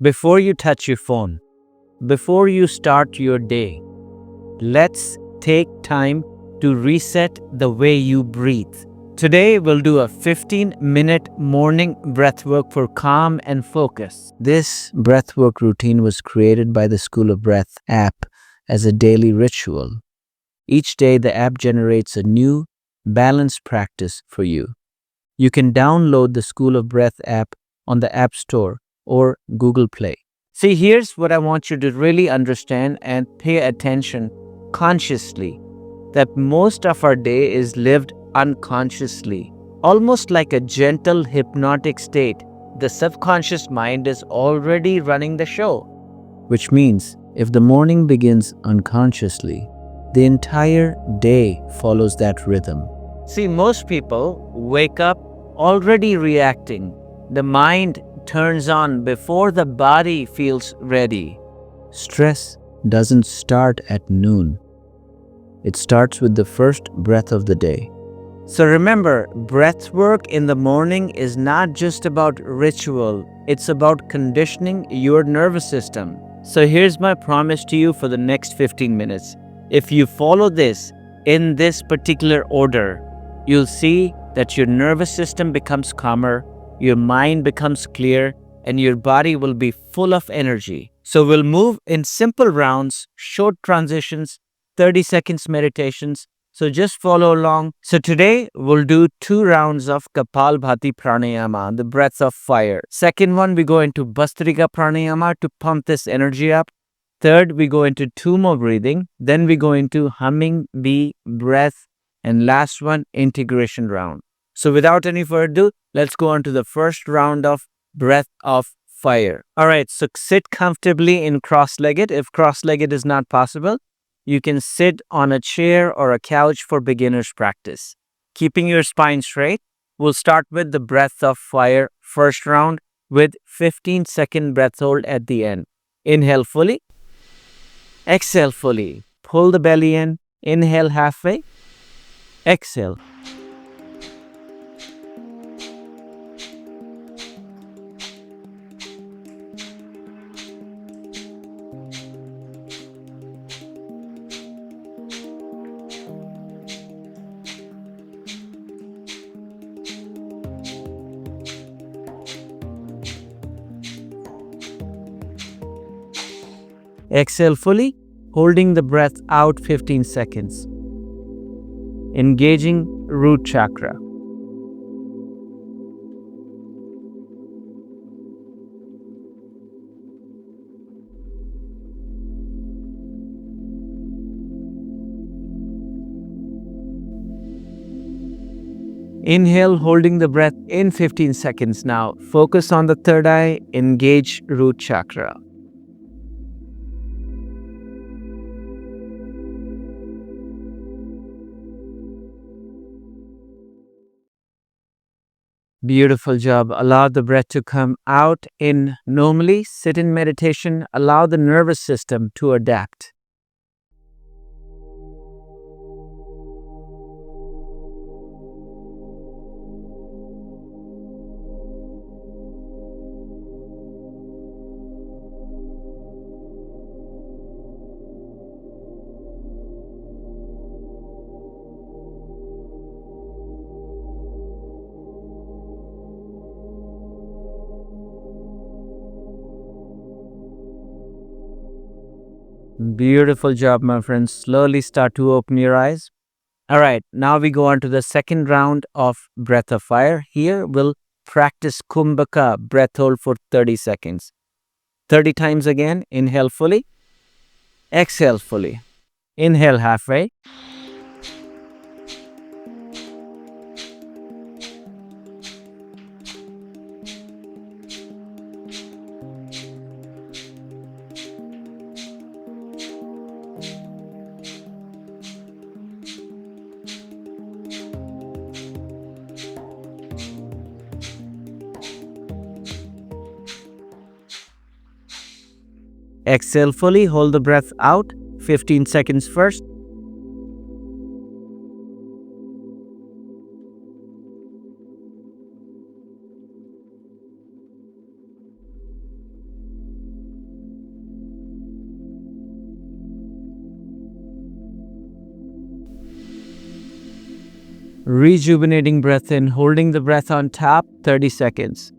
Before you touch your phone, before you start your day, let's take time to reset the way you breathe. Today, we'll do a 15-minute morning breathwork for calm and focus. This breathwork routine was created by the School of Breath app as a daily ritual. Each day, the app generates a new, balanced practice for you. You can download the School of Breath app on the App Store or Google Play. See, here's what I want you to really understand and pay attention consciously, that most of our day is lived unconsciously, almost like a gentle hypnotic state. The subconscious mind is already running the show, which means if the morning begins unconsciously, the entire day follows that rhythm. See, most people wake up already reacting. The mind turns on before the body feels ready. Stress doesn't start at noon. It starts with the first breath of the day. So remember, breath work in the morning is not just about ritual, it's about conditioning your nervous system. So here's my promise to you for the next 15 minutes. If you follow this in this particular order, you'll see that your nervous system becomes calmer, your mind becomes clear, and your body will be full of energy. So we'll move in simple rounds, short transitions, 30 seconds meditations. So just follow along. So today we'll do 2 rounds of Kapalbhati Pranayama, the breath of fire. Second one, we go into Bhastrika Pranayama to pump this energy up. Third, we go into Tummo Breathing. Then we go into humming, bee, breath, and last one, integration round. So without any further ado, let's go on to the first round of breath of fire. All right, so sit comfortably in cross-legged. If cross-legged is not possible, you can sit on a chair or a couch for beginner's practice. Keeping your spine straight, we'll start with the breath of fire first round with 15-second breath hold at the end. Inhale fully. Exhale fully. Pull the belly in. Inhale halfway. Exhale. Exhale fully, holding the breath out 15 seconds. Engaging root chakra. Inhale, holding the breath in 15 seconds now. Focus on the third eye, engage root chakra. Beautiful job. Allow the breath to come out in normally. Sit in meditation. Allow the nervous system to adapt. Beautiful job, my friends. Slowly start to open your eyes. All right, now we go on to the second round of breath of fire. Here we'll practice kumbhaka, breath hold for 30 seconds. 30 times again. Inhale fully. Exhale fully. Inhale halfway. Exhale fully. Hold the breath out 15 seconds first. Rejuvenating breath in, holding the breath on top, 30 seconds.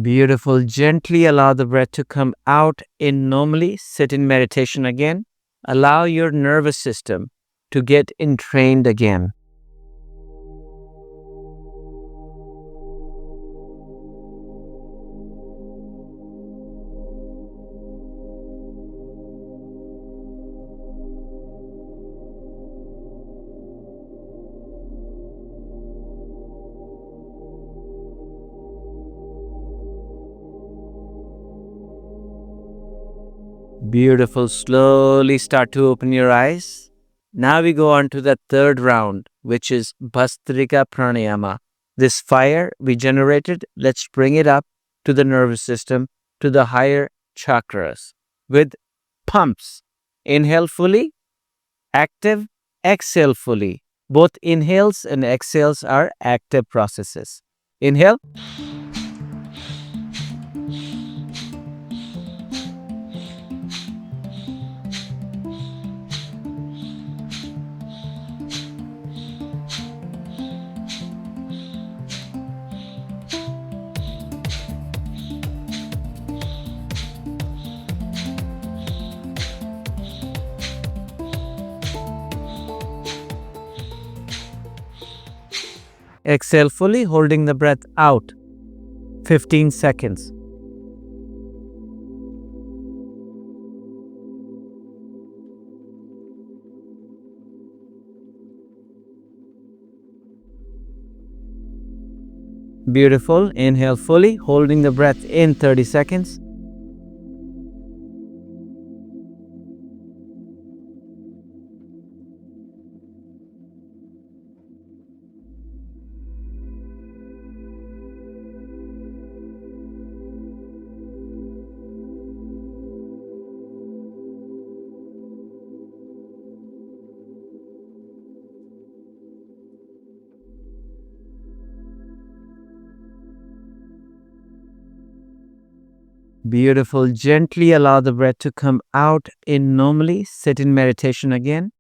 Beautiful. Gently allow the breath to come out in normally. Sit in meditation again. Allow your nervous system to get entrained again. Beautiful. Slowly start to open your eyes. Now we go on to the third round, which is Bhastrika Pranayama. This fire we generated, let's bring it up to the nervous system, to the higher chakras with pumps. Inhale fully, active, exhale fully. Both inhales and exhales are active processes. Inhale. Exhale fully, holding the breath out. 15 seconds. Beautiful. Inhale fully, holding the breath in 30 seconds. Beautiful. Gently allow the breath to come out in normally. Sit in meditation again.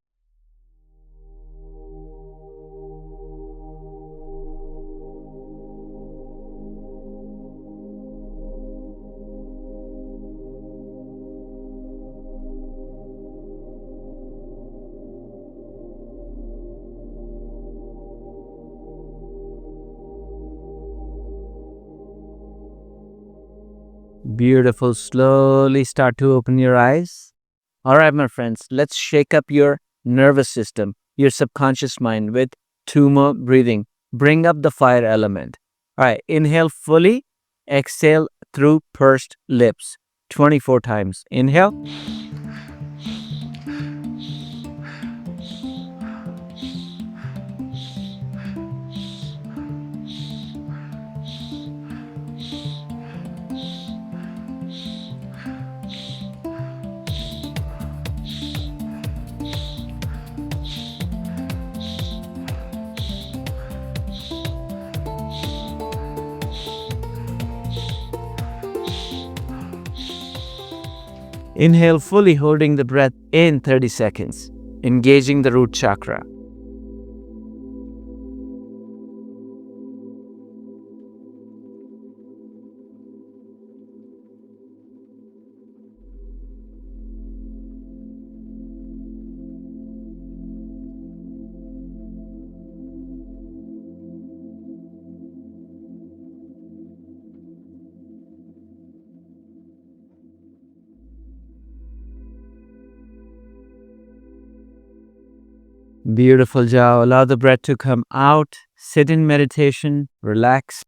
Beautiful. Slowly start to open your eyes. All right, my friends, let's shake up your nervous system, your subconscious mind with Tummo breathing. Bring up the fire element. All right, inhale fully, exhale through pursed lips 24 times. Inhale. Inhale fully, holding the breath in 30 seconds, engaging the root chakra. Beautiful job. Allow the breath to come out. Sit in meditation. Relax.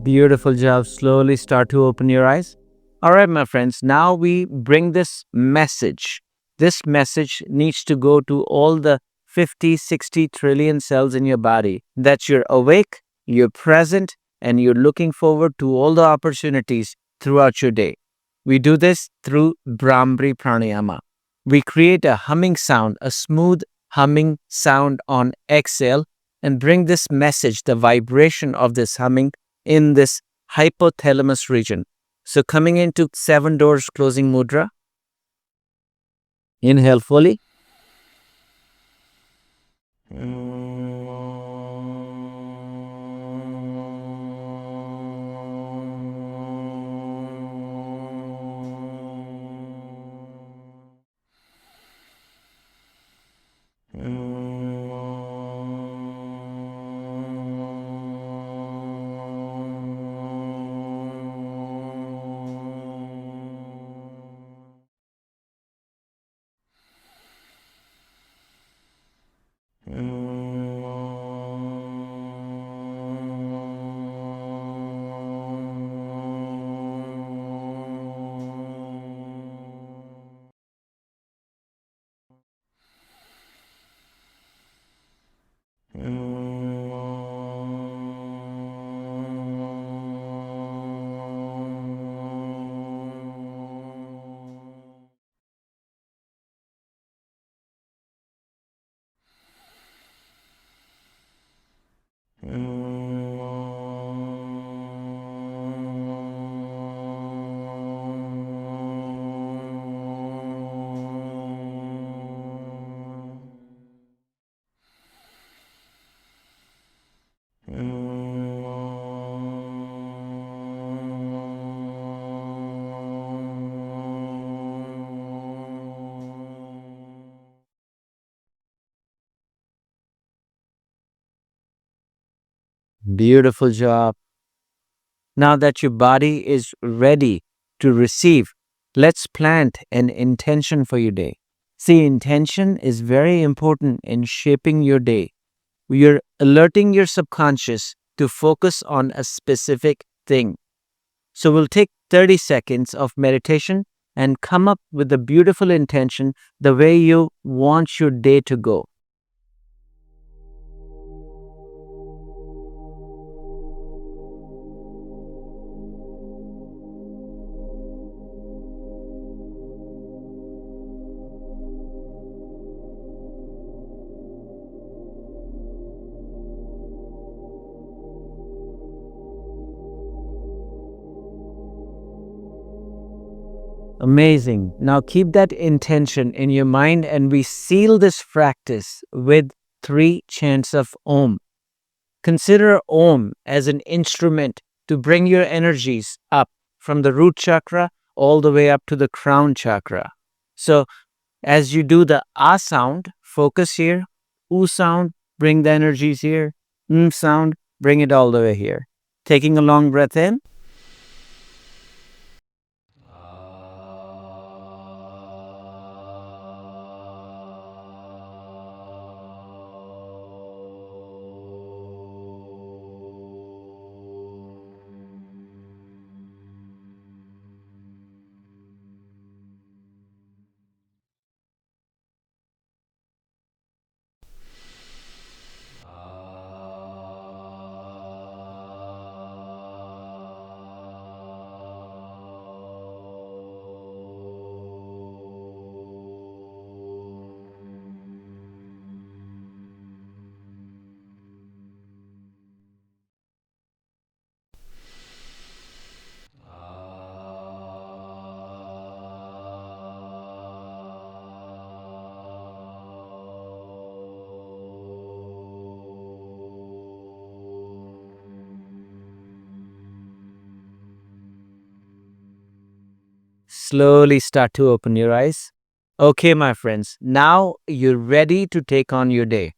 Beautiful job. Slowly start to open your eyes. All right, my friends. Now we bring this message. This message needs to go to all the 50, 60 trillion cells in your body that you're awake, you're present, and you're looking forward to all the opportunities throughout your day. We do this through Bhramari Pranayama. We create a humming sound, a smooth humming sound on exhale, and bring this message, the vibration of this humming, in this hypothalamus region. So coming into 7 doors closing mudra, inhale fully. Beautiful job. Now that your body is ready to receive, let's plant an intention for your day. See, intention is very important in shaping your day. You're alerting your subconscious to focus on a specific thing. So we'll take 30 seconds of meditation and come up with a beautiful intention the way you want your day to go. Amazing. Now keep that intention in your mind and we seal this practice with 3 chants of Om. Consider Om as an instrument to bring your energies up from the root chakra all the way up to the crown chakra. So as you do the A sound, focus here. U sound, bring the energies here. Sound, bring it all the way here. Taking a long breath in. Slowly start to open your eyes. Okay, my friends, now you're ready to take on your day.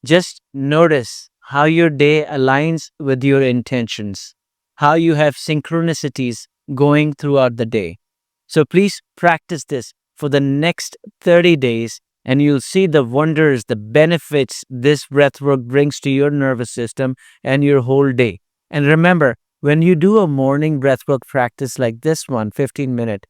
Just notice how your day aligns with your intentions, how you have synchronicities going throughout the day. So please practice this for the next 30 days and you'll see the wonders, the benefits this breathwork brings to your nervous system and your whole day. And remember, When you do a morning breathwork practice like this one, 15 minute,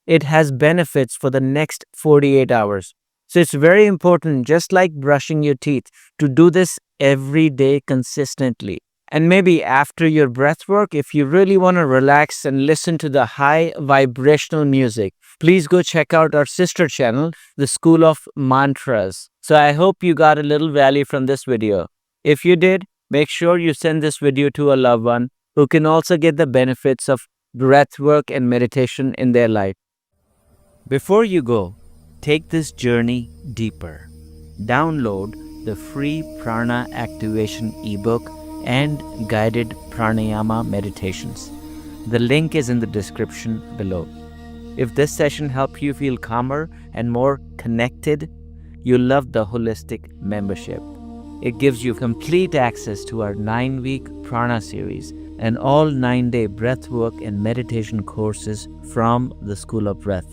it has benefits for the next 48 hours. So it's very important, just like brushing your teeth, to do this every day consistently. And maybe after your breath work, if you really want to relax and listen to the high vibrational music, please go check out our sister channel, the School of Mantras. So I hope you got a little value from this video. If you did, make sure you send this video to a loved one who can also get the benefits of breath work and meditation in their life. Before you go, take this journey deeper. Download the free Prana Activation ebook and guided pranayama meditations. The link is in the description below. If this session helped you feel calmer and more connected, you'll love the holistic membership. It gives you complete access to our 9-week Prana series and all 9-day breathwork and meditation courses from the School of Breath.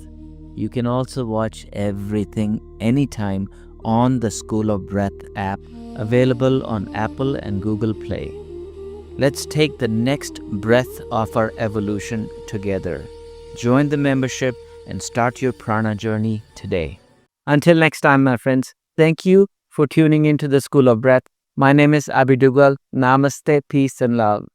You can also watch everything anytime on the School of Breath app, available on Apple and Google Play. Let's take the next breath of our evolution together. Join the membership and start your prana journey today. Until next time, my friends, thank you for tuning into the School of Breath. My name is Abhi. Namaste, peace and love.